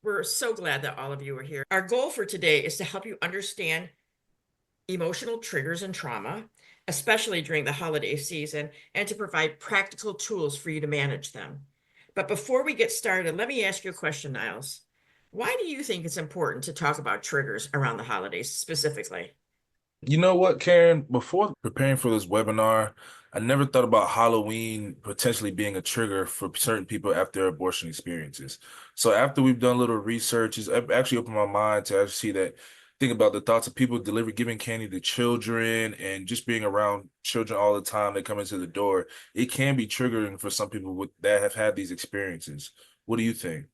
We're so glad that all of you are here. Our goal for today is to help you understand emotional triggers and trauma, especially during the holiday season, and to provide practical tools for you to manage them. But before we get started, let me ask you a question, Niles. Why do you think it's important to talk about triggers around the holidays specifically? You know what, Karen? Before preparing for this webinar, I never thought about Halloween potentially being a trigger for certain people after abortion experiences. So after we've done a little research, it's actually opened my mind to actually see that, think about the thoughts of people giving candy to children and just being around children all the time that come into the door. It can be triggering for some people that have had these experiences. What do you think?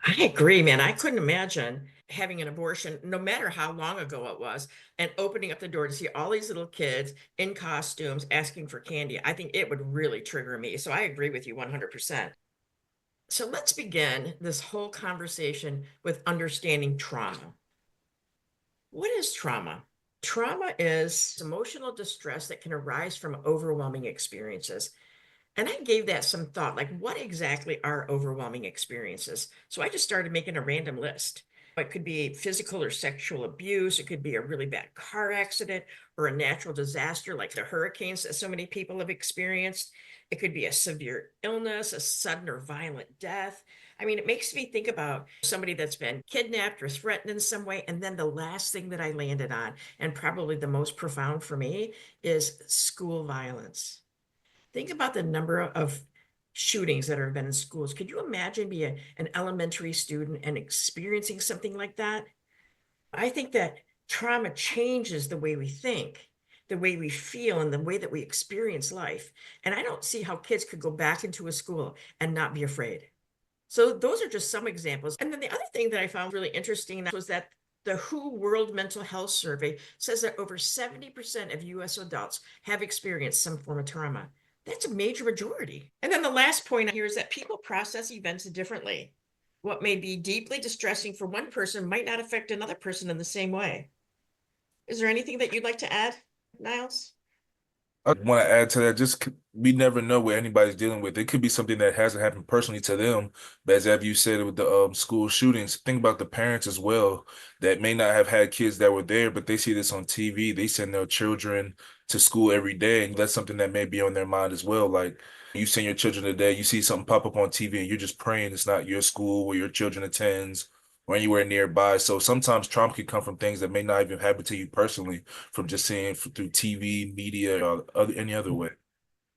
I agree, man. I couldn't imagine having an abortion, no matter how long ago it was, and opening up the door to see all these little kids in costumes asking for candy. I think it would really trigger me. So I agree with you 100%. So let's begin this whole conversation with understanding trauma. What is trauma? Trauma is emotional distress that can arise from overwhelming experiences. And I gave that some thought, like what exactly are overwhelming experiences? So I just started making a random list. It could be physical or sexual abuse. It could be a really bad car accident or a natural disaster like the hurricanes that so many people have experienced. It could be a severe illness, a sudden or violent death. I mean, it makes me think about somebody that's been kidnapped or threatened in some way. And then the last thing that I landed on, and probably the most profound for me, is school violence. Think about the number of shootings that have been in schools. Could you imagine being an elementary student and experiencing something like that? I think that trauma changes the way we think, the way we feel, and the way that we experience life. And I don't see how kids could go back into a school and not be afraid. So those are just some examples. And then the other thing that I found really interesting was that the WHO World Mental Health Survey says that over 70% of US adults have experienced some form of trauma. That's a major majority. And then the last point here is that people process events differently. What may be deeply distressing for one person might not affect another person in the same way. Is there anything that you'd like to add, Niles? I want to add to that, we never know what anybody's dealing with. It could be something that hasn't happened personally to them, but as you said with the school shootings, think about the parents as well that may not have had kids that were there, but they see this on TV. They send their children to school every day, and that's something that may be on their mind as well. Like you send your children today, you see something pop up on TV, and you're just praying it's not your school where your children attends or anywhere nearby. So sometimes trauma can come from things that may not even happen to you personally, from just seeing through TV, media, or any other way.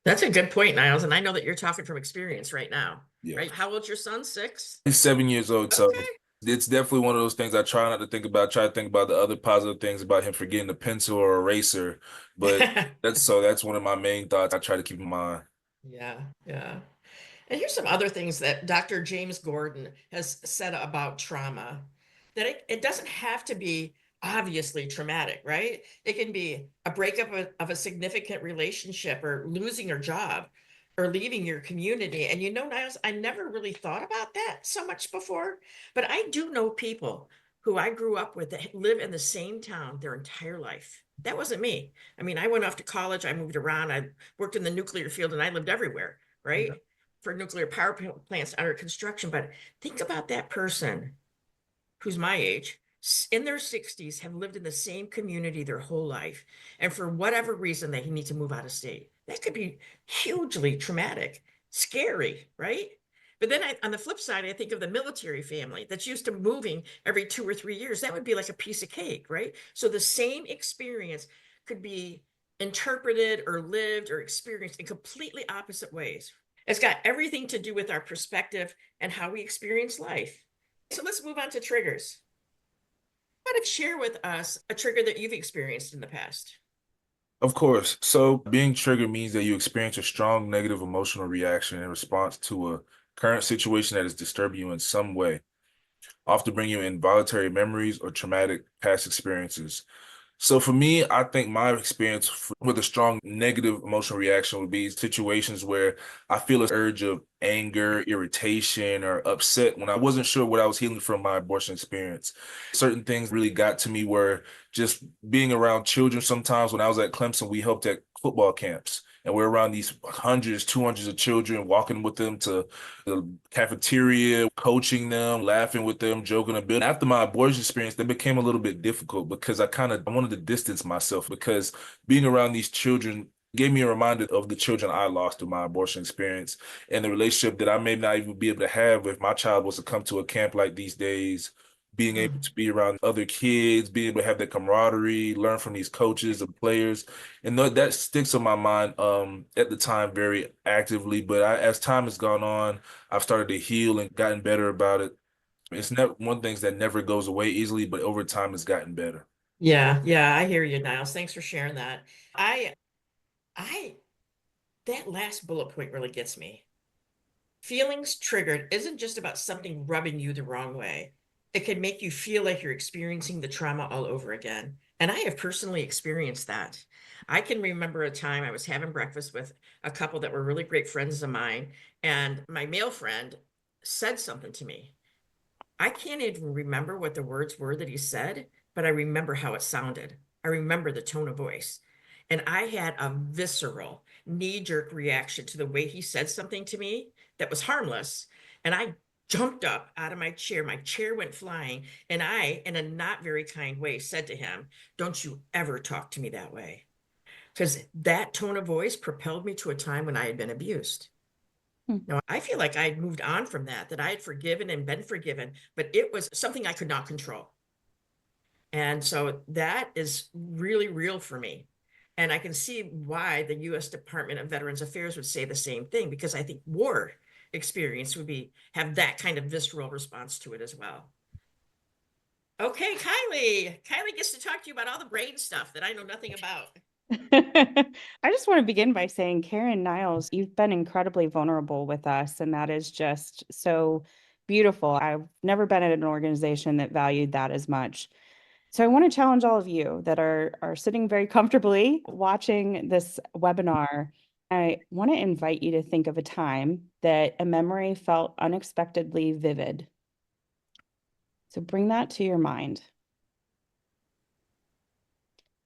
That's a good point, Niles. And I know that you're talking from experience right now, Yeah. right? How old's your son? 6? He's 7 years old, so Okay. it's definitely one of those things I try not to think about. Try to think about the other positive things about him forgetting a pencil or eraser. But that's one of my main thoughts I try to keep in mind. Yeah, yeah. And here's some other things that Dr. James Gordon has said about trauma, that it doesn't have to be obviously traumatic, right? It can be a breakup of a significant relationship or losing your job or leaving your community. And you know, Niles, I never really thought about that so much before, but I do know people who I grew up with that live in the same town their entire life. That wasn't me. I mean, I went off to college, I moved around, I worked in the nuclear field, and I lived everywhere, right? For nuclear power plants under construction. But think about that person who's my age, in their 60s, have lived in the same community their whole life. And for whatever reason, they need to move out of state. That could be hugely traumatic, scary, right? But then on the flip side, I think of the military family that's used to moving every 2 or 3 years. That would be like a piece of cake, right? So the same experience could be interpreted or lived or experienced in completely opposite ways. It's got everything to do with our perspective and how we experience life. So let's move on to triggers. How about share with us a trigger that you've experienced in the past? Of course. So being triggered means that you experience a strong negative emotional reaction in response to a current situation that is disturbing you in some way, often bring you involuntary memories or traumatic past experiences. So for me, I think my experience with a strong negative emotional reaction would be situations where I feel a urge of anger, irritation, or upset when I wasn't sure what I was healing from my abortion experience. Certain things really got to me where just being around children sometimes when I was at Clemson, we helped at football camps. and we're around these hundreds, 200s of children, walking with them to the cafeteria, coaching them, laughing with them, joking a bit. After my abortion experience, that became a little bit difficult because I wanted to distance myself because being around these children gave me a reminder of the children I lost through my abortion experience and the relationship that I may not even be able to have if my child was to come to a camp like these days, being able to be around other kids, being able to have that camaraderie, learn from these coaches and players. And that sticks on my mind at the time very actively. But as time has gone on, I've started to heal and gotten better about it. It's not one thing that never goes away easily, but over time it's gotten better. Yeah, yeah, I hear you, Niles. Thanks for sharing that. I I that last bullet point really gets me. Feelings triggered isn't just about something rubbing you the wrong way. It can make you feel like you're experiencing the trauma all over again. And I have personally experienced that. I can remember a time I was having breakfast with a couple that were really great friends of mine, and my male friend said something to me. I can't even remember what the words were that he said, but I remember how it sounded. I remember the tone of voice. And I had a visceral, knee-jerk reaction to the way he said something to me that was harmless. And I jumped up out of my chair. My chair went flying. And I, in a not very kind way, said to him, "Don't you ever talk to me that way." Because that tone of voice propelled me to a time when I had been abused. Hmm. Now, I feel like I had moved on from that, that I had forgiven and been forgiven, but it was something I could not control. And so that is really real for me. And I can see why the US Department of Veterans Affairs would say the same thing, because I think war experience would have that kind of visceral response to it as well. Okay, Kylie. Kylie gets to talk to you about all the brain stuff that I know nothing about. I just want to begin by saying, Karen Niles, you've been incredibly vulnerable with us, and that is just so beautiful. I've never been at an organization that valued that as much. So I want to challenge all of you that are sitting very comfortably watching this webinar. I want to invite you to think of a time that a memory felt unexpectedly vivid. So bring that to your mind.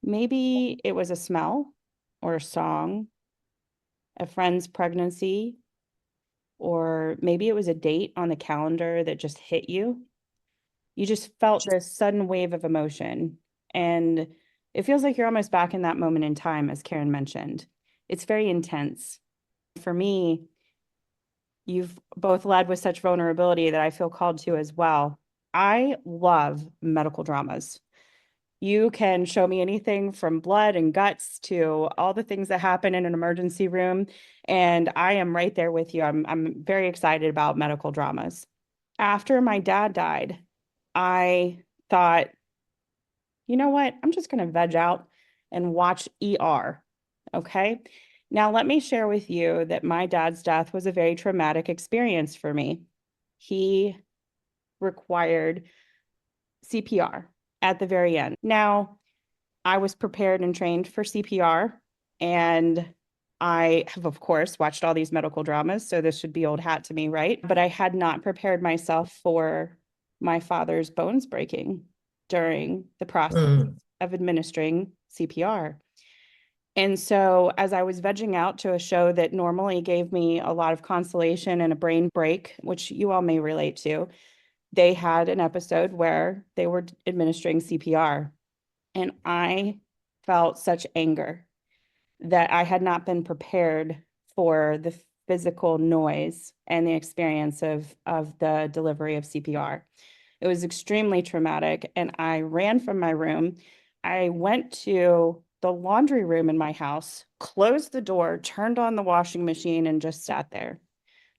Maybe it was a smell or a song, a friend's pregnancy, or maybe it was a date on the calendar that just hit you. You just felt this sudden wave of emotion. And it feels like you're almost back in that moment in time, as Karen mentioned. It's very intense. For me, you've both led with such vulnerability that I feel called to as well. I love medical dramas. You can show me anything from blood and guts to all the things that happen in an emergency room, and I am right there with you. I'm very excited about medical dramas. After my dad died, I thought, you know what? I'm just going to veg out and watch ER. Okay. Now, let me share with you that my dad's death was a very traumatic experience for me. He required CPR at the very end. Now, I was prepared and trained for CPR, and I have, of course, watched all these medical dramas, so this should be old hat to me, right? But I had not prepared myself for my father's bones breaking during the process Mm. of administering CPR. And so, as I was vegging out to a show that normally gave me a lot of consolation and a brain break, which you all may relate to, they had an episode where they were administering CPR. And I felt such anger that I had not been prepared for the physical noise and the experience of the delivery of CPR. It was extremely traumatic, and I ran from my room. I went to the laundry room in my house, closed the door, turned on the washing machine, and just sat there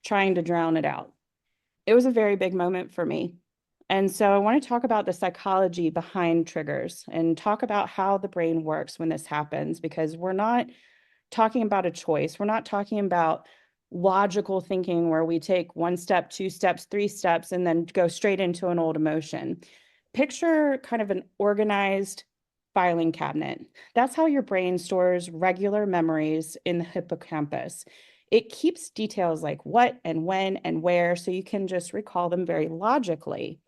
trying to drown it out. It was a very big moment for me. And so I want to talk about the psychology behind triggers and talk about how the brain works when this happens, because we're not talking about a choice. We're not talking about logical thinking where we take one step, two steps, three steps, and then go straight into an old emotion. Picture kind of an organized filing cabinet. That's how your brain stores regular memories in the hippocampus. It keeps details like what and when and where, so you can just recall them very logically.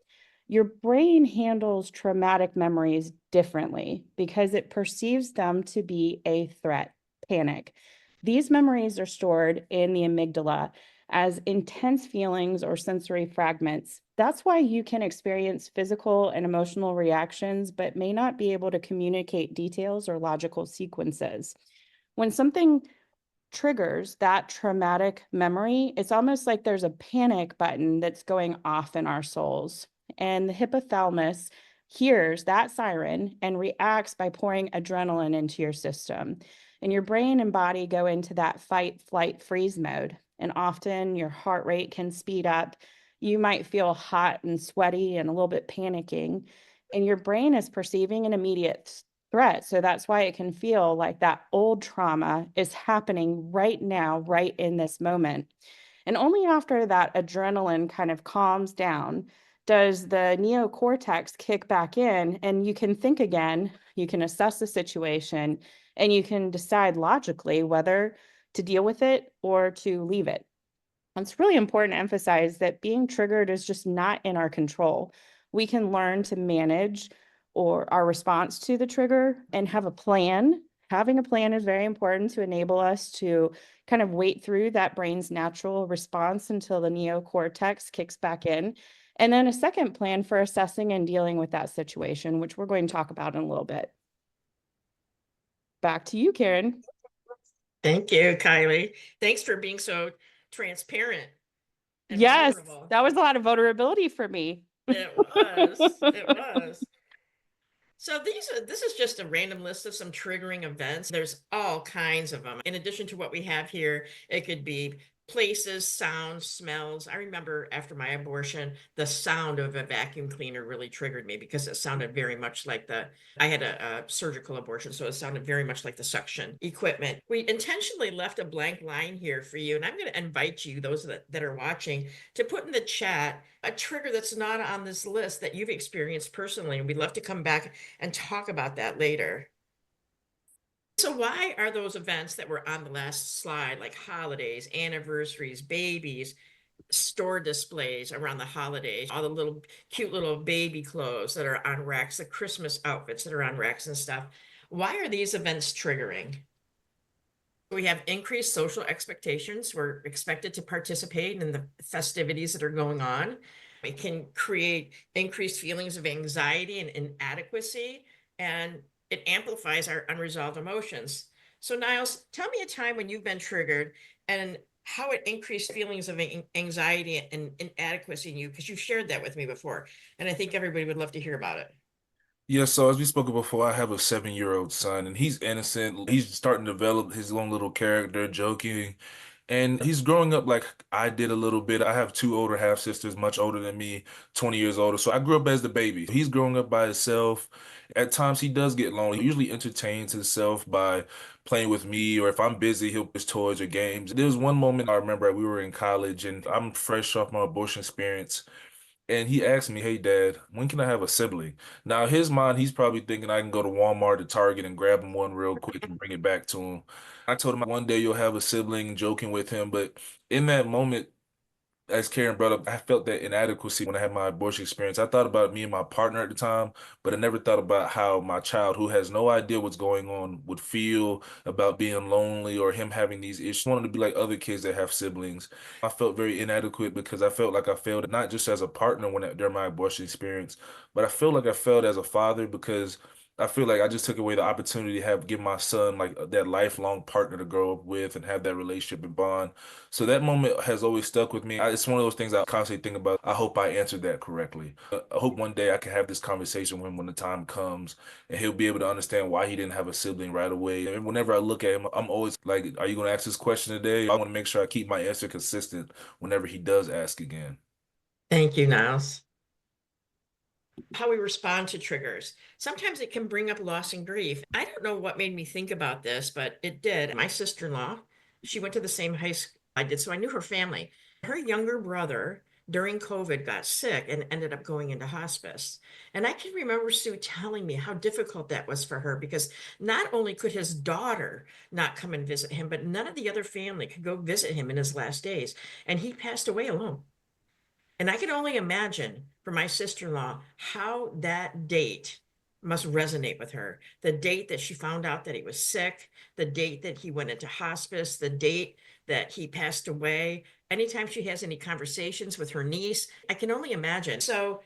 Your brain handles traumatic memories differently because it perceives them to be a threat, panic. These memories are stored in the amygdala as intense feelings or sensory fragments. That's why you can experience physical and emotional reactions, but may not be able to communicate details or logical sequences. When something triggers that traumatic memory, it's almost like there's a panic button that's going off in our souls. And the hypothalamus hears that siren and reacts by pouring adrenaline into your system. And your brain and body go into that fight, flight, freeze mode. And often your heart rate can speed up. You might feel hot and sweaty and a little bit panicking. And your brain is perceiving an immediate threat. So that's why it can feel like that old trauma is happening right now, right in this moment. And only after that adrenaline kind of calms down does the neocortex kick back in, and you can think again, you can assess the situation, and you can decide logically whether to deal with it or to leave it. It's really important to emphasize that being triggered is just not in our control. We can learn to manage or our response to the trigger and have a plan. Having a plan is very important to enable us to kind of wait through that brain's natural response until the neocortex kicks back in. And then a second plan for assessing and dealing with that situation, which we're going to talk about in a little bit. Back to you, Karen. Thank you, Kylie. Thanks for being so transparent and Yes, vulnerable. that was a lot of vulnerability for me. It was. It was. So this is just a random list of some triggering events. There's all kinds of them. In addition to what we have here, it could be places, sounds, smells. I remember after my abortion, the sound of a vacuum cleaner really triggered me because it sounded very much like I had a surgical abortion, so it sounded very much like the suction equipment. We intentionally left a blank line here for you, and I'm going to invite you, those that are watching, to put in the chat a trigger that's not on this list that you've experienced personally, and we'd love to come back and talk about that later. So why are those events that were on the last slide, like holidays, anniversaries, babies, store displays around the holidays, all the little cute little baby clothes that are on racks, the Christmas outfits that are on racks and stuff, why are these events triggering? We have increased social expectations. We're expected to participate in the festivities that are going on. It can create increased feelings of anxiety and inadequacy, and it amplifies our unresolved emotions. So, Niles, tell me a time when you've been triggered and how it increased feelings of anxiety and inadequacy in you, because you've shared that with me before, and I think everybody would love to hear about it. Yeah, so as we spoke before, I have a 7-year-old son, and he's innocent. He's starting to develop his own little character, joking, and he's growing up like I did a little bit. I have two older half sisters, much older than me, 20 years older. So I grew up as the baby. He's growing up by himself. At times, he does get lonely. He usually entertains himself by playing with me, or if I'm busy, he'll play toys or games. There was one moment I remember we were in college, and I'm fresh off my abortion experience. And he asked me, "Hey, Dad, when can I have a sibling?" Now, in his mind, he's probably thinking I can go to Walmart or Target and grab him one real quick and bring it back to him. I told him one day you'll have a sibling, joking with him. But in that moment, as Karen brought up, I felt that inadequacy when I had my abortion experience. I thought about me and my partner at the time, but I never thought about how my child, who has no idea what's going on, would feel about being lonely or him having these issues. I wanted to be like other kids that have siblings. I felt very inadequate because I felt like I failed not just as a partner during my abortion experience, but I feel like I failed as a father because I feel like I just took away the opportunity to give my son like that lifelong partner to grow up with and have that relationship and bond. So that moment has always stuck with me. It's one of those things I constantly think about. I hope I answered that correctly. I hope one day I can have this conversation with him when the time comes and he'll be able to understand why he didn't have a sibling right away. And whenever I look at him, I'm always like, are you going to ask this question today? I want to make sure I keep my answer consistent whenever he does ask again. Thank you, Niles. How we respond to triggers. Sometimes it can bring up loss and grief. I don't know what made me think about this, but it did. My sister-in-law, she went to the same high school I did, so I knew her family. Her younger brother during COVID got sick and ended up going into hospice. And I can remember Sue telling me how difficult that was for her because not only could his daughter not come and visit him, but none of the other family could go visit him in his last days. And he passed away alone. And I can only imagine for my sister-in-law how that date must resonate with her. The date that she found out that he was sick, the date that he went into hospice, the date that he passed away. Anytime she has any conversations with her niece, I can only imagine. So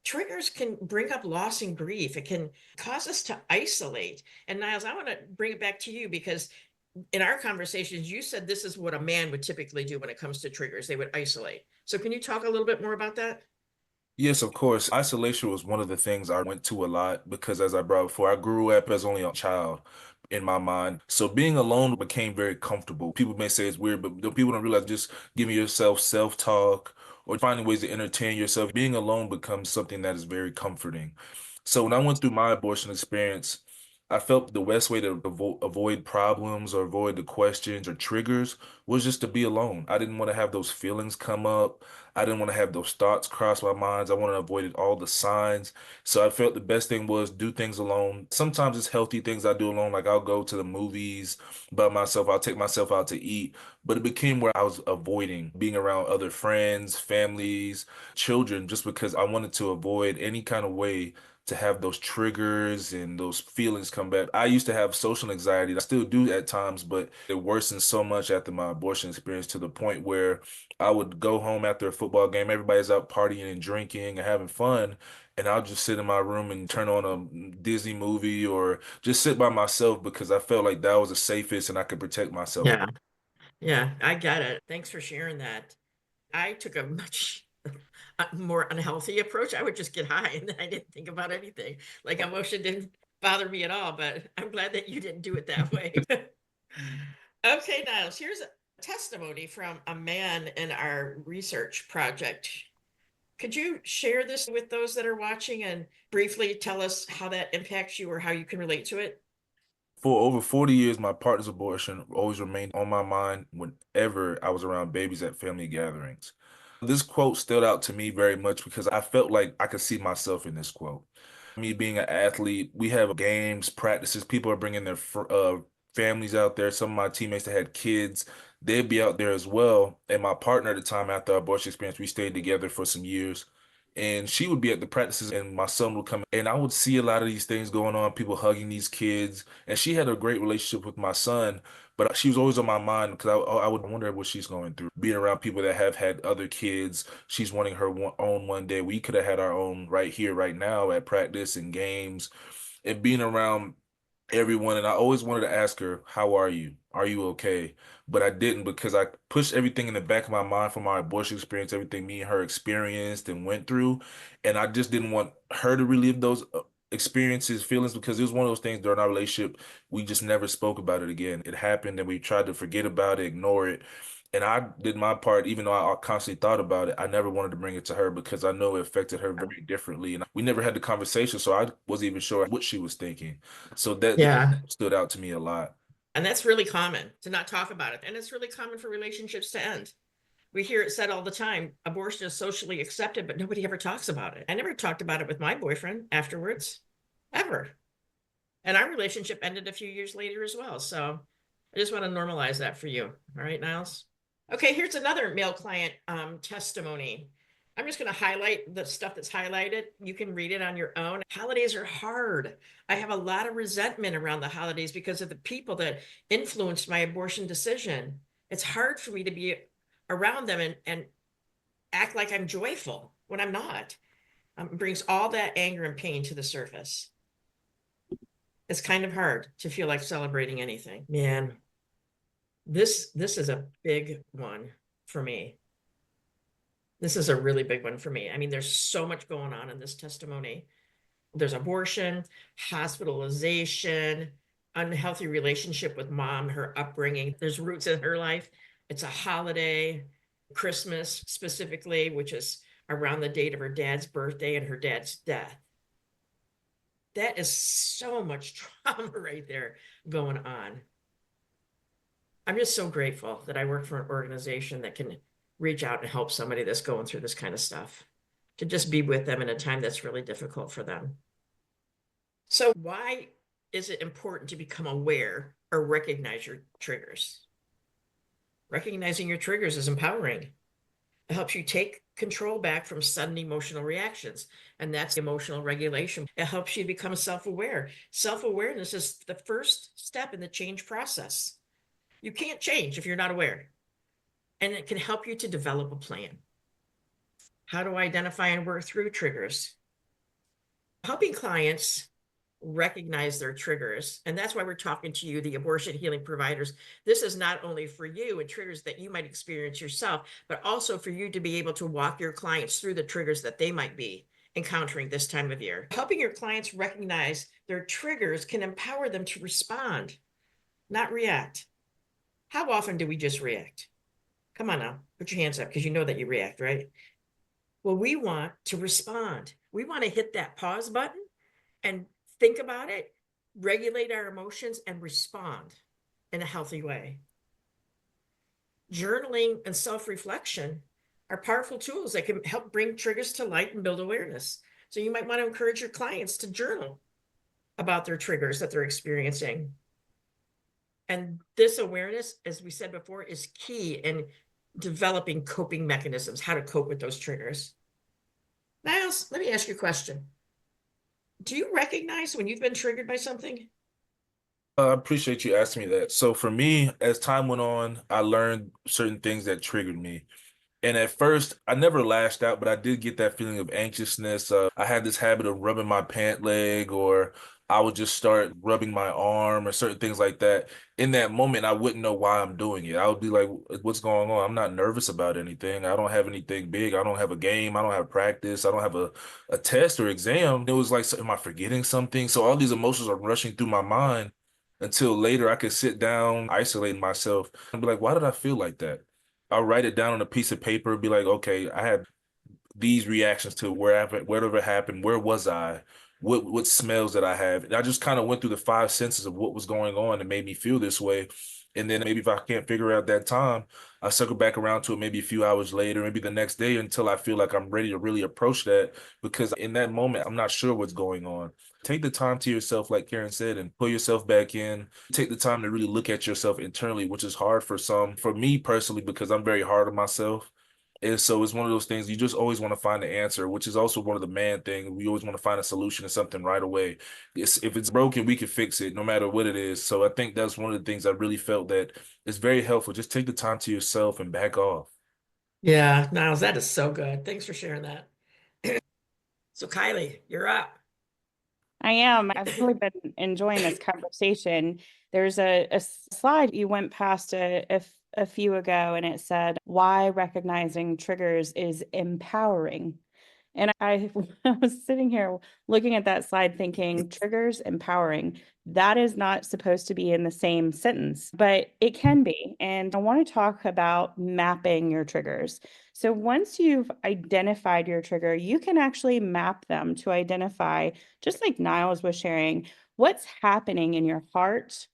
triggers can bring up loss and grief. It can cause us to isolate. And Niles, I want to bring it back to you because in our conversations, you said this is what a man would typically do when it comes to triggers. They would isolate. So can you talk a little bit more about that? Yes, of course. Isolation was one of the things I went to a lot because, as I brought before, I grew up as only a child in my mind. So being alone became very comfortable. People may say it's weird, but the people don't realize just giving yourself self-talk or finding ways to entertain yourself. Being alone becomes something that is very comforting. So when I went through my abortion experience, I felt the best way to avoid problems or avoid the questions or triggers was just to be alone. I didn't want to have those feelings come up. I didn't want to have those thoughts cross my minds. I wanted to avoid all the signs. So I felt the best thing was do things alone. Sometimes it's healthy things I do alone, like I'll go to the movies by myself. I'll take myself out to eat. But it became where I was avoiding being around other friends, families, children, just because I wanted to avoid any kind of way to have those triggers and those feelings come back. I used to have social anxiety. I still do at times, but it worsened so much after my abortion experience to the point where I would go home after a football game. Everybody's out partying and drinking and having fun. And I'll just sit in my room and turn on a Disney movie or just sit by myself because I felt like that was the safest and I could protect myself. Yeah, yeah, I get it. Thanks for sharing that. I took a much more unhealthy approach. I would just get high and then I didn't think about anything. Like emotion didn't bother me at all, but I'm glad that you didn't do it that way. Okay, Niles, here's a testimony from a man in our research project. Could you share this with those that are watching and briefly tell us how that impacts you or how you can relate to it? For over 40 years, my partner's abortion always remained on my mind whenever I was around babies at family gatherings. This quote stood out to me very much because I felt like I could see myself in this quote. Me being an athlete, we have games, practices, people are bringing their families out there. Some of my teammates that had kids, they'd be out there as well. And my partner at the time, after our abortion experience, we stayed together for some years. And she would be at the practices, and my son would come, and I would see a lot of these things going on, people hugging these kids. And she had a great relationship with my son, but she was always on my mind because I would wonder what she's going through. Being around people that have had other kids, she's wanting her own one day. We could have had our own right here, right now at practice and games, and being around everyone. And I always wanted to ask her, "How are you? Are you okay?" But I didn't because I pushed everything in the back of my mind from our abortion experience, everything me and her experienced and went through. And I just didn't want her to relive those experiences, feelings, because it was one of those things during our relationship, we just never spoke about it again. It happened and we tried to forget about it, ignore it. And I did my part, even though I constantly thought about it. I never wanted to bring it to her because I know it affected her very differently. And we never had the conversation, so I wasn't even sure what she was thinking. So that Yeah. stood out to me a lot. And that's really common to not talk about it. And it's really common for relationships to end. We hear it said all the time, abortion is socially accepted, but nobody ever talks about it. I never talked about it with my boyfriend afterwards, ever. And our relationship ended a few years later as well. So I just want to normalize that for you. All right, Niles? Okay, here's another male client testimony. I'm just going to highlight the stuff that's highlighted. You can read it on your own. Holidays are hard. I have a lot of resentment around the holidays because of the people that influenced my abortion decision. It's hard for me to be around them and act like I'm joyful when I'm not. It brings all that anger and pain to the surface. It's kind of hard to feel like celebrating anything. Man, this is a big one for me. This is a really big one for me. I mean, there's so much going on in this testimony. There's abortion, hospitalization, unhealthy relationship with mom, her upbringing. There's roots in her life. It's a holiday, Christmas specifically, which is around the date of her dad's birthday and her dad's death. That is so much trauma right there going on. I'm just so grateful that I work for an organization that can reach out and help somebody that's going through this kind of stuff, to just be with them in a time that's really difficult for them. So why is it important to become aware or recognize your triggers? Recognizing your triggers is empowering. It helps you take control back from sudden emotional reactions. And that's emotional regulation. It helps you become self-aware. Self-awareness is the first step in the change process. You can't change if you're not aware. And it can help you to develop a plan. How to identify and work through triggers. Helping clients recognize their triggers. And that's why we're talking to you, the abortion healing providers. This is not only for you and triggers that you might experience yourself, but also for you to be able to walk your clients through the triggers that they might be encountering this time of year. Helping your clients recognize their triggers can empower them to respond, not react. How often do we just react? Come on now, put your hands up because you know that you react, right? Well, we want to respond. We want to hit that pause button and think about it, regulate our emotions, and respond in a healthy way. Journaling and self-reflection are powerful tools that can help bring triggers to light and build awareness. So you might want to encourage your clients to journal about their triggers that they're experiencing. And this awareness, as we said before, is key in developing coping mechanisms, how to cope with those triggers. Niles, let me ask you a question. Do you recognize when you've been triggered by something? I appreciate you asking me that. So for me, as time went on, I learned certain things that triggered me. And at first, I never lashed out, but I did get that feeling of anxiousness. I had this habit of rubbing my pant leg, or I would just start rubbing my arm or certain things like that. In that moment, I wouldn't know why I'm doing it. I would be like, what's going on? I'm not nervous about anything. I don't have anything big. I don't have a game. I don't have practice. I don't have a test or exam. It was like, so am I forgetting something? So all these emotions are rushing through my mind until later I could sit down, isolate myself, and be like, why did I feel like that? I'll write it down on a piece of paper, be like, okay, I had these reactions to whatever happened, where was I? What smells that I have? And I just kind of went through the five senses of what was going on and made me feel this way. And then maybe if I can't figure out that time, I circle back around to it maybe a few hours later, maybe the next day until I feel like I'm ready to really approach that. Because in that moment, I'm not sure what's going on. Take the time to yourself, like Karen said, and pull yourself back in. Take the time to really look at yourself internally, which is hard for some. For me personally, because I'm very hard on myself. And so it's one of those things you just always want to find the answer, which is also one of the man thing. We always want to find a solution to something right away. If it's broken, we can fix it no matter what it is. So I think that's one of the things I really felt that is very helpful. Just take the time to yourself and back off. Yeah, Niles, that is so good. Thanks for sharing that. So Kylie, you're up. I am. I've really been enjoying this conversation. There's a slide you went past a few ago, and it said, why recognizing triggers is empowering. And I was sitting here looking at that slide thinking, triggers, empowering. That is not supposed to be in the same sentence, but it can be. And I want to talk about mapping your triggers. So once you've identified your trigger, you can actually map them to identify, just like Niles was sharing, what's happening in your heart,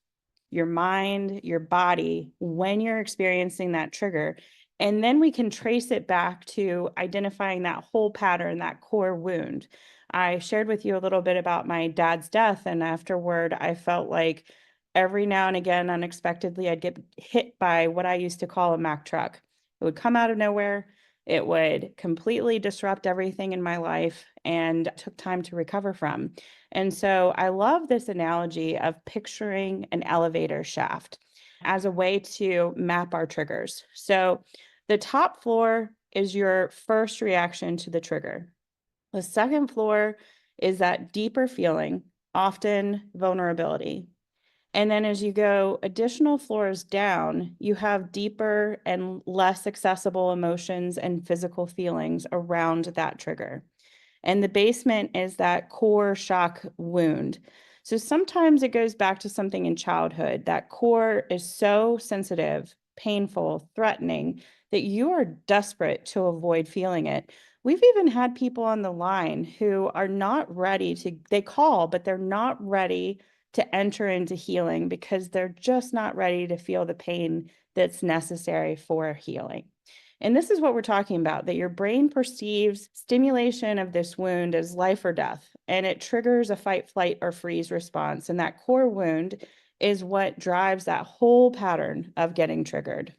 your mind, your body when you're experiencing that trigger. And then we can trace it back to identifying that whole pattern, that core wound. I shared with you a little bit about my dad's death, and afterward, I felt like every now and again, unexpectedly, I'd get hit by what I used to call a Mack truck. It would come out of nowhere. It would completely disrupt everything in my life and took time to recover from. And so I love this analogy of picturing an elevator shaft as a way to map our triggers. So the top floor is your first reaction to the trigger. The second floor is that deeper feeling, often vulnerability. And then as you go additional floors down, you have deeper and less accessible emotions and physical feelings around that trigger. And the basement is that core shock wound. So sometimes it goes back to something in childhood. That core is so sensitive, painful, threatening that you are desperate to avoid feeling it. We've even had people on the line who are not ready to, they call, but they're not ready to enter into healing because they're just not ready to feel the pain that's necessary for healing. And this is what we're talking about, that your brain perceives stimulation of this wound as life or death, and it triggers a fight, flight, or freeze response. And that core wound is what drives that whole pattern of getting triggered.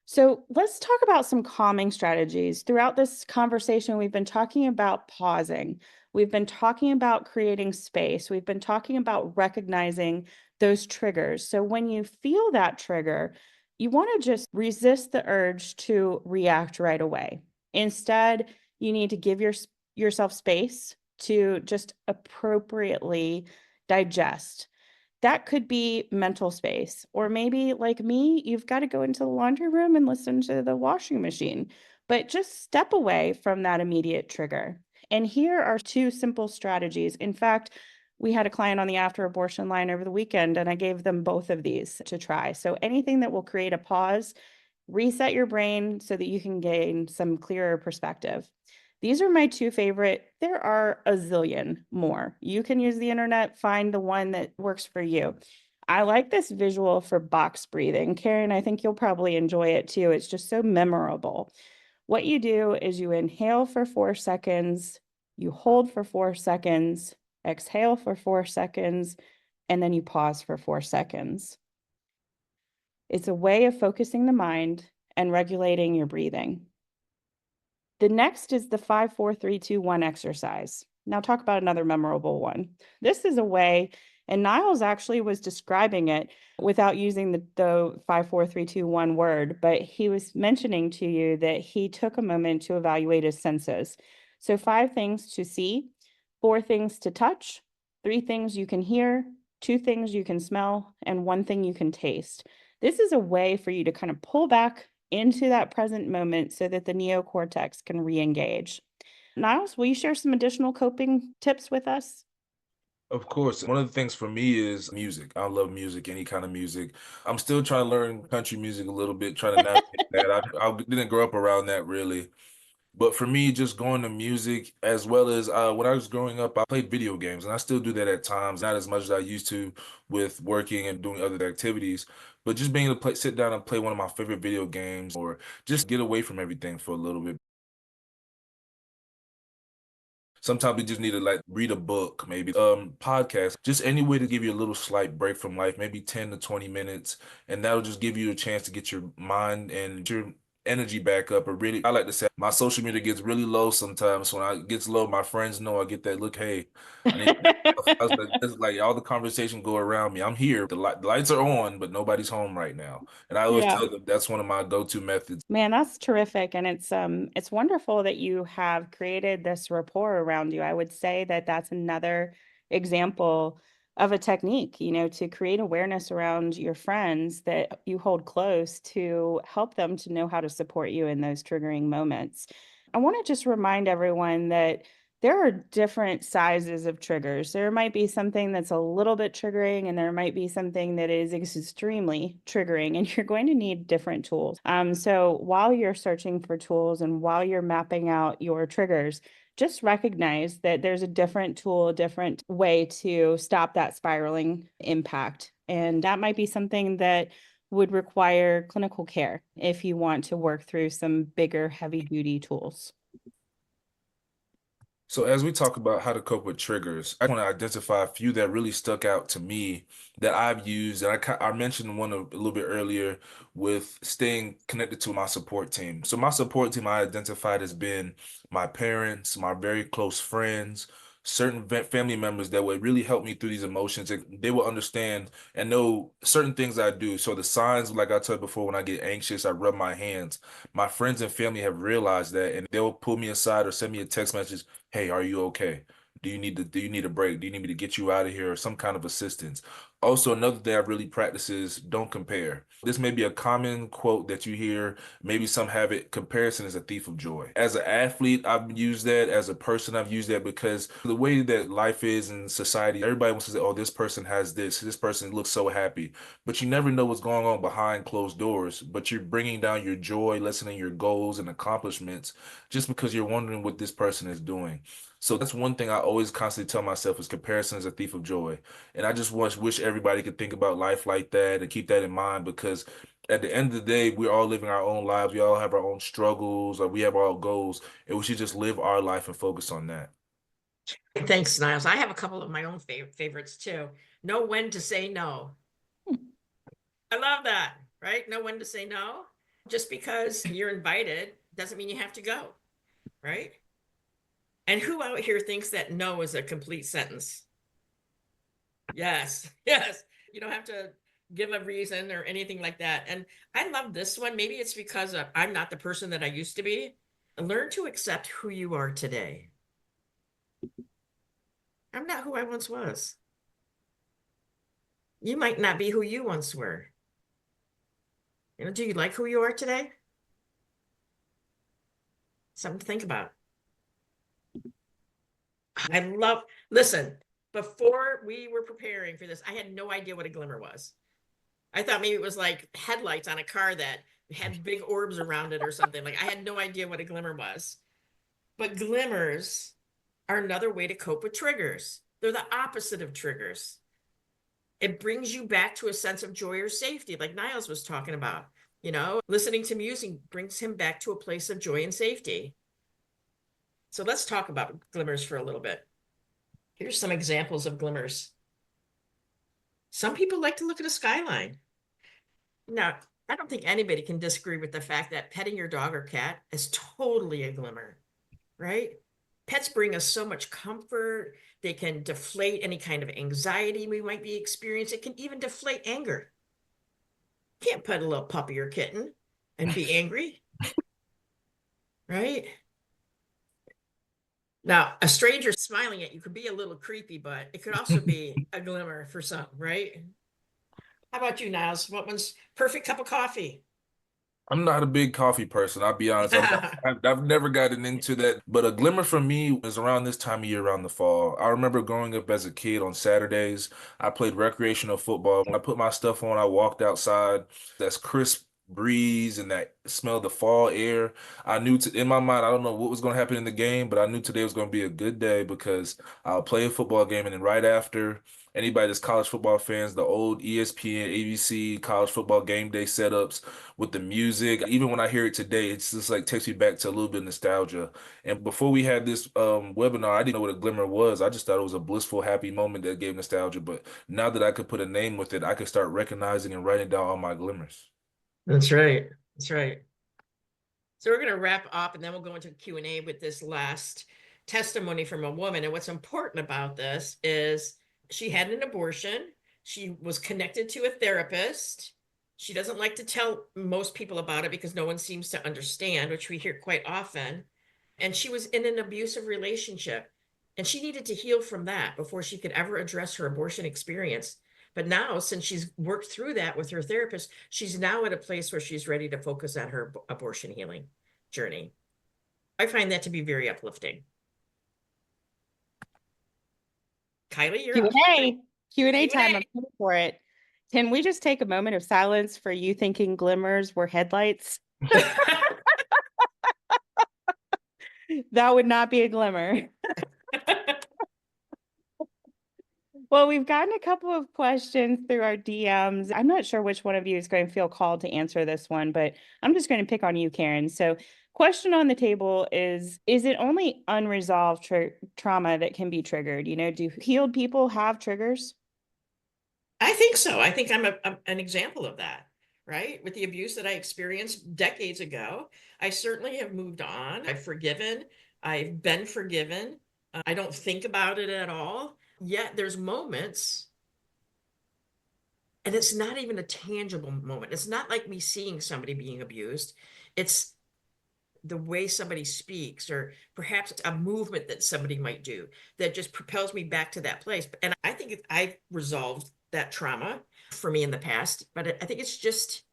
So let's talk about some calming strategies. Throughout this conversation, we've been talking about pausing. We've been talking about creating space. We've been talking about recognizing those triggers. So when you feel that trigger, you want to just resist the urge to react right away. Instead, you need to give yourself space to just appropriately digest. That could be mental space, or maybe like me, you've got to go into the laundry room and listen to the washing machine, but just step away from that immediate trigger. And here are two simple strategies. In fact, we had a client on the after abortion line over the weekend, and I gave them both of these to try. So anything that will create a pause, reset your brain so that you can gain some clearer perspective. These are my two favorite. There are a zillion more. You can use the internet, find the one that works for you. I like this visual for box breathing. Karen, I think you'll probably enjoy it too. It's just so memorable. What you do is you inhale for 4 seconds, you hold for 4 seconds, exhale for 4 seconds, and then you pause for 4 seconds. It's a way of focusing the mind and regulating your breathing. The next is the 5, 4, 3, 2, 1 exercise. Now talk about another memorable one. This is a way, and Niles actually was describing it without using the 5, 4, 3, 2, 1 word, but he was mentioning to you that he took a moment to evaluate his senses. So 5 things to see, 4 things to touch, 3 things you can hear, 2 things you can smell, and 1 thing you can taste. This is a way for you to kind of pull back into that present moment so that the neocortex can re-engage. Niles, will you share some additional coping tips with us? Of course, one of the things for me is music. I love music, any kind of music. I'm still trying to learn country music a little bit, trying to navigate that. I didn't grow up around that really. But for me, just going to music as well as when I was growing up, I played video games and I still do that at times, not as much as I used to with working and doing other activities. But just being able to sit down and play one of my favorite video games or just get away from everything for a little bit. Sometimes we just need to like read a book, maybe podcast, just any way to give you a little slight break from life, maybe 10 to 20 minutes. And that'll just give you a chance to get your mind and your energy back up. Or really, I like to say my social media gets really low sometimes. When I gets low, my friends know I get that look, hey, I need I was like, it's like all the conversation go around me. I'm here. The lights are on, but nobody's home right now. And I always Yeah. tell them that's one of my go-to methods. Man, that's terrific. And it's wonderful that you have created this rapport around you. I would say that that's another example of a technique, to create awareness around your friends that you hold close to help them to know how to support you in those triggering moments. I want to just remind everyone that there are different sizes of triggers. There might be something that's a little bit triggering, and there might be something that is extremely triggering, and you're going to need different tools. So while you're searching for tools and while you're mapping out your triggers, just recognize that there's a different tool, a different way to stop that spiraling impact. And that might be something that would require clinical care if you want to work through some bigger, heavy duty tools. So as we talk about how to cope with triggers, I want to identify a few that really stuck out to me that I've used. And I mentioned one a little bit earlier with staying connected to my support team. So my support team I identified as being my parents, my very close friends, certain family members that would really help me through these emotions. And they will understand and know certain things I do. So the signs, like I told before, when I get anxious, I rub my hands. My friends and family have realized that, and they'll pull me aside or send me a text message. Hey, are you okay? Do you need a break? Do you need me to get you out of here or some kind of assistance? Also, another thing I really practice is don't compare. This may be a common quote that you hear. Maybe some have it. Comparison is a thief of joy. As an athlete, I've used that. As a person, I've used that because the way that life is in society, everybody wants to say, oh, this person has this. This person looks so happy. But you never know what's going on behind closed doors. But you're bringing down your joy, lessening your goals and accomplishments just because you're wondering what this person is doing. So that's one thing I always constantly tell myself is comparison is a thief of joy. And I just wish everybody could think about life like that and keep that in mind because at the end of the day, we're all living our own lives. We all have our own struggles or we have our own goals. And we should just live our life and focus on that. Thanks, Niles. I have a couple of my own favorites too. Know when to say no. I love that, right? Know when to say no. Just because you're invited doesn't mean you have to go, right? And who out here thinks that no is a complete sentence? Yes, yes. You don't have to give a reason or anything like that. And I love this one. Maybe it's because I'm not the person that I used to be. Learn to accept who you are today. I'm not who I once was. You might not be who you once were. Do you like who you are today? Something to think about. Listen, before we were preparing for this, I had no idea what a glimmer was. I thought maybe it was like headlights on a car that had big orbs around it or something. Like I had no idea what a glimmer was. But glimmers are another way to cope with triggers. They're the opposite of triggers. It brings you back to a sense of joy or safety, like Niles was talking about. Listening to music brings him back to a place of joy and safety. So let's talk about glimmers for a little bit. Here's some examples of glimmers. Some people like to look at a skyline. Now, I don't think anybody can disagree with the fact that petting your dog or cat is totally a glimmer, right? Pets bring us so much comfort. They can deflate any kind of anxiety we might be experiencing. It can even deflate anger. You can't pet a little puppy or kitten and be angry, right? Now, a stranger smiling at you could be a little creepy, but it could also be a glimmer for some, right? How about you, Niles? What one's perfect cup of coffee? I'm not a big coffee person. I'll be honest. I've never gotten into that. But a glimmer for me is around this time of year, around the fall. I remember growing up as a kid on Saturdays, I played recreational football. When I put my stuff on, I walked outside. That's crisp breeze and that smell of the fall air. I knew in my mind, I don't know what was going to happen in the game, but I knew today was going to be a good day because I'll play a football game and then right after, anybody that's college football fans, the old ESPN, ABC college football game day setups with the music. Even when I hear it today, it's just like takes me back to a little bit of nostalgia. And before we had this webinar, I didn't know what a glimmer was. I just thought it was a blissful, happy moment that gave nostalgia. But now that I could put a name with it, I could start recognizing and writing down all my glimmers. That's right. That's right. So we're going to wrap up and then we'll go into Q&A with this last testimony from a woman. And what's important about this is she had an abortion. She was connected to a therapist. She doesn't like to tell most people about it because no one seems to understand, which we hear quite often. And she was in an abusive relationship and she needed to heal from that before she could ever address her abortion experience. But now, since she's worked through that with her therapist, she's now at a place where she's ready to focus on her abortion healing journey. I find that to be very uplifting. Kylie, you're up. Q&A. Q&A time. Q&A. I'm here for it. Can we just take a moment of silence for you thinking glimmers were headlights? That would not be a glimmer. Well, we've gotten a couple of questions through our DMs. I'm not sure which one of you is going to feel called to answer this one, but I'm just going to pick on you, Karen. So, question on the table is it only unresolved trauma that can be triggered? Do healed people have triggers? I think so. I think I'm an example of that, right? With the abuse that I experienced decades ago, I certainly have moved on. I've forgiven. I've been forgiven. I don't think about it at all. Yet there's moments, and it's not even a tangible moment. It's not like me seeing somebody being abused. It's the way somebody speaks, or perhaps a movement that somebody might do that just propels me back to that place. And I think I've resolved that trauma for me in the past, but I think it's just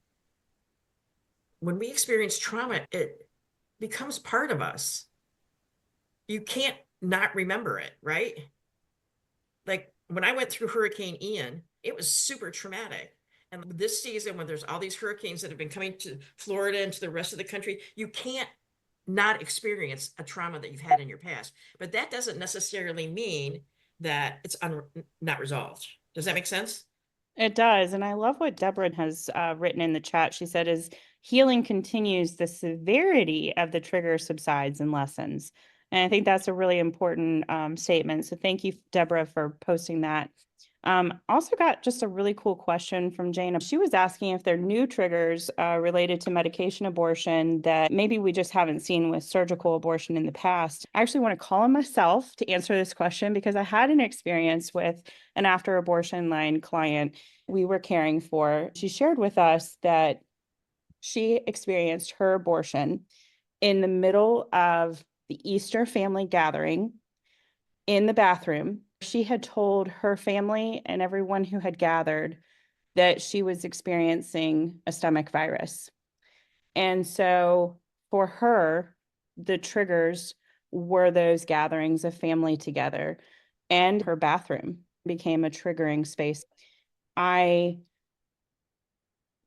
when we experience trauma, it becomes part of us. You can't not remember it, right? Like when I went through Hurricane Ian, it was super traumatic. And this season, when there's all these hurricanes that have been coming to Florida and to the rest of the country, you can't not experience a trauma that you've had in your past. But that doesn't necessarily mean that it's not resolved. Does that make sense? It does. And I love what Deborah has written in the chat. She said, as healing continues, the severity of the trigger subsides and lessens. And I think that's a really important statement. So thank you, Deborah, for posting that. Also got just a really cool question from Jane. She was asking if there are new triggers related to medication abortion that maybe we just haven't seen with surgical abortion in the past. I actually want to call on myself to answer this question because I had an experience with an after abortion line client we were caring for. She shared with us that she experienced her abortion in the middle of the Easter family gathering in the bathroom. She had told her family and everyone who had gathered that she was experiencing a stomach virus. And so for her, the triggers were those gatherings of family together, and her bathroom became a triggering space. I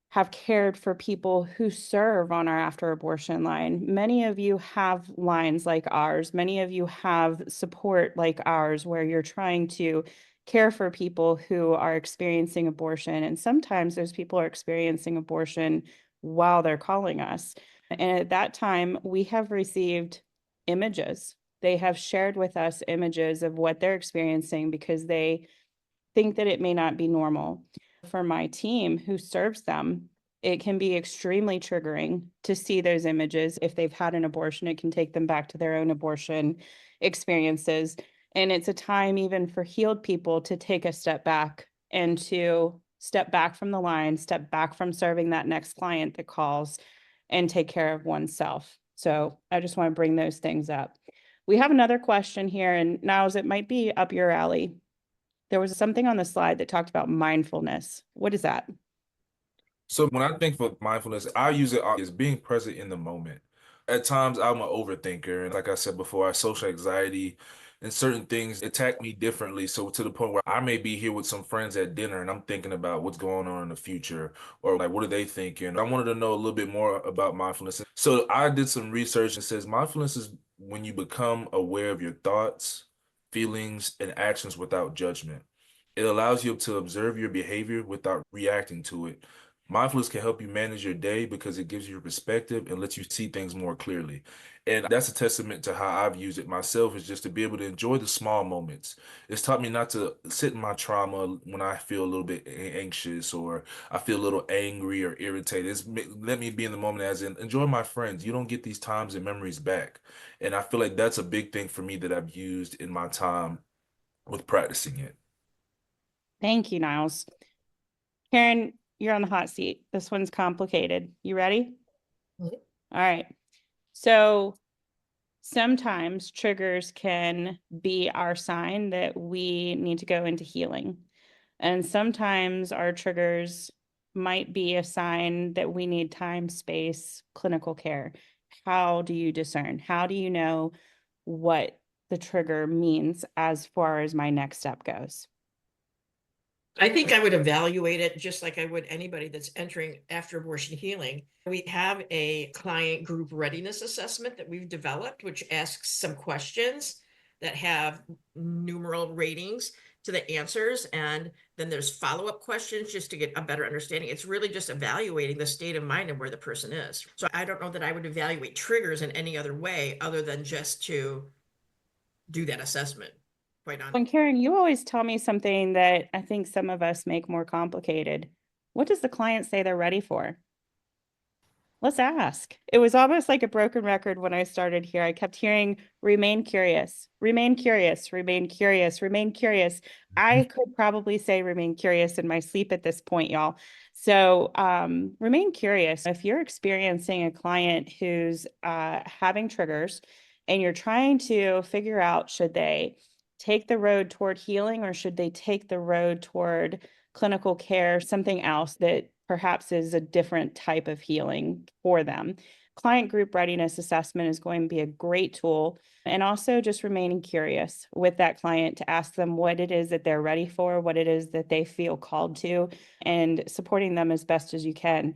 have cared for people who serve on our after abortion line. Many of you have lines like ours. Many of you have support like ours where you're trying to care for people who are experiencing abortion. And sometimes those people are experiencing abortion while they're calling us. And at that time, we have received images. They have shared with us images of what they're experiencing because they think that it may not be normal. For my team who serves them, it can be extremely triggering to see those images. If they've had an abortion, it can take them back to their own abortion experiences. And it's a time even for healed people to take a step back and to step back from the line, step back from serving that next client that calls, and take care of oneself. So I just want to bring those things up. We have another question here, and Niles, it might be up your alley. There was something on the slide that talked about mindfulness. What is that? So when I think of mindfulness, I use it as being present in the moment. At times, I'm an overthinker, and like I said before, I have social anxiety, and certain things attack me differently. So to the point where I may be here with some friends at dinner, and I'm thinking about what's going on in the future, or like what are they thinking? I wanted to know a little bit more about mindfulness. So I did some research and says mindfulness is when you become aware of your thoughts, feelings, and actions without judgment. It allows you to observe your behavior without reacting to it. Mindfulness can help you manage your day because it gives you perspective and lets you see things more clearly. And that's a testament to how I've used it myself, is just to be able to enjoy the small moments. It's taught me not to sit in my trauma when I feel a little bit anxious or I feel a little angry or irritated. Let me be in the moment, as in enjoy my friends. You don't get these times and memories back. And I feel like that's a big thing for me that I've used in my time with practicing it. Thank you, Niles. Karen, you're on the hot seat. This one's complicated. You ready? Mhm. All right. So sometimes triggers can be our sign that we need to go into healing. And sometimes our triggers might be a sign that we need time, space, clinical care. How do you discern? How do you know what the trigger means as far as my next step goes? I think I would evaluate it just like I would anybody that's entering after abortion healing. We have a client group readiness assessment that we've developed, which asks some questions that have numeral ratings to the answers. And then there's follow-up questions just to get a better understanding. It's really just evaluating the state of mind of where the person is. So I don't know that I would evaluate triggers in any other way other than just to do that assessment, quite honestly. And Karen, you always tell me something that I think some of us make more complicated. What does the client say they're ready for? Let's ask. It was almost like a broken record when I started here. I kept hearing remain curious, remain curious, remain curious, remain curious. I could probably say remain curious in my sleep at this point, y'all. So remain curious. If you're experiencing a client who's having triggers and you're trying to figure out, should they take the road toward healing or should they take the road toward clinical care, something else that perhaps is a different type of healing for them. Client group readiness assessment is going to be a great tool. And also just remaining curious with that client to ask them what it is that they're ready for, what it is that they feel called to, and supporting them as best as you can.